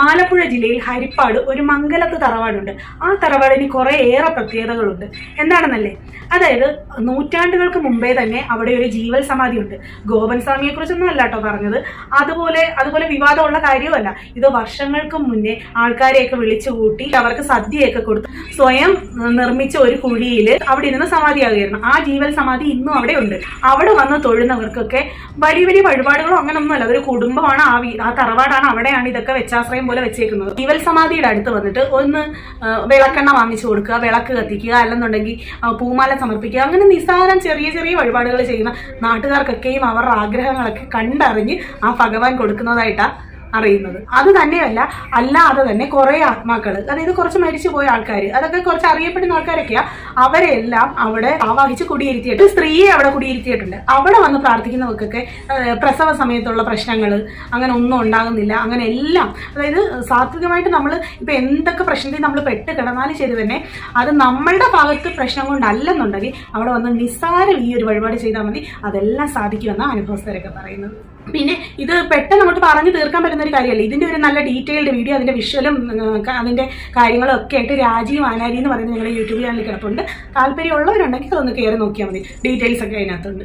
ആലപ്പുഴ ജില്ലയിൽ ഹരിപ്പാട് ഒരു മംഗലത്ത് തറവാടുണ്ട്. ആ തറവാടിന് കുറേയേറെ പ്രത്യേകതകളുണ്ട്. എന്താണെന്നല്ലേ, അതായത് നൂറ്റാണ്ടുകൾക്ക് മുമ്പേ തന്നെ അവിടെ ഒരു ജീവൽ സമാധിയുണ്ട്. ഗോപൻ സ്വാമിയെ കുറിച്ചൊന്നും അല്ല കേട്ടോ പറഞ്ഞത്. അതുപോലെ വിവാദമുള്ള കാര്യമല്ല. ഇത് വർഷങ്ങൾക്ക് മുന്നേ ആൾക്കാരെയൊക്കെ വിളിച്ചു കൂട്ടി അവർക്ക് സദ്യയൊക്കെ കൊടുത്ത് സ്വയം നിർമ്മിച്ച ഒരു കുഴിയിൽ അവിടെ ഇരുന്ന് സമാധിയാകുകയായിരുന്നു. ആ ജീവൽ സമാധി ഇന്നും അവിടെ ഉണ്ട്. അവിടെ വന്ന് തൊഴുന്നവർക്കൊക്കെ വലിയ വലിയ വഴിപാടുകളോ അങ്ങനൊന്നുമല്ല. അതൊരു കുടുംബമാണ്. ആ തറവാടാണ്. അവിടെയാണ് ഇതൊക്കെ വെച്ചാശ്രയം പോലെ വെച്ചേക്കുന്നത്. ജീവൽ സമാധിയുടെ അടുത്ത് വന്നിട്ട് ഒന്ന് വിളക്കെണ്ണ വാങ്ങിച്ചു കൊടുക്കുക, വിളക്ക് കത്തിക്കുക, അല്ലെന്നുണ്ടെങ്കിൽ പൂമാല സമർപ്പിക്കുക, അങ്ങനെ നിസ്സാരം ചെറിയ ചെറിയ വഴിപാടുകൾ ചെയ്യുന്ന നാട്ടുകാർക്കൊക്കെയും അവരുടെ ആഗ്രഹങ്ങളൊക്കെ കണ്ടറിഞ്ഞ് ആ ഭഗവാൻ കൊടുക്കുന്നതായിട്ടാണ് അറിയുന്നത്. അത് തന്നെയല്ല, അല്ലാതെ തന്നെ കുറെ ആത്മാക്കൾ, അതായത് കുറച്ച് മരിച്ചു പോയ ആൾക്കാർ, അതൊക്കെ കുറച്ച് അറിയപ്പെടുന്ന ആൾക്കാരൊക്കെയാ, അവരെല്ലാം അവിടെ ആവാഹിച്ച് കുടിയിരുത്തിയിട്ട് സ്ത്രീയെ അവിടെ കുടിയിരുത്തിയിട്ടുണ്ട്. അവിടെ വന്ന് പ്രാർത്ഥിക്കുന്നവർക്കൊക്കെ പ്രസവ സമയത്തുള്ള പ്രശ്നങ്ങൾ അങ്ങനെ ഒന്നും ഉണ്ടാകുന്നില്ല. അങ്ങനെ എല്ലാം, അതായത് സാത്വികമായിട്ട് നമ്മൾ ഇപ്പൊ എന്തൊക്കെ പ്രശ്നത്തിൽ നമ്മൾ പെട്ട് കിടന്നാലും ശരി തന്നെ അത് നമ്മളുടെ ഭാഗത്ത് പ്രശ്നം കൊണ്ടല്ലെന്നുണ്ടെങ്കിൽ അവിടെ വന്ന് നിസ്സാരം ഈ ഒരു വഴിപാട് ചെയ്താൽ മതി, അതെല്ലാം സാധിക്കുമെന്നാണ് അനുഭവസ്ഥരൊക്കെ പറയുന്നത്. പിന്നെ ഇത് പെട്ടെന്ന് അങ്ങോട്ട് പറഞ്ഞു തീർക്കാൻ പറ്റുന്ന ഒരു കാര്യമല്ല. ഇതിന്റെ ഒരു നല്ല ഡീറ്റെയിൽഡ് വീഡിയോ, അതിന്റെ വിഷ്വലും അതിന്റെ കാര്യങ്ങളും ഒക്കെ ആയിട്ട് രാജീവ് ആനാരി എന്ന് പറയുന്നത് നിങ്ങളുടെ യൂട്യൂബ് ചാനലിൽ കിടപ്പുണ്ട്. താല്പര്യമുള്ളവരുണ്ടെങ്കിൽ അതൊന്ന് കയറി നോക്കിയാൽ മതി. ഡീറ്റെയിൽസ് ഒക്കെ അതിനകത്തുണ്ട്.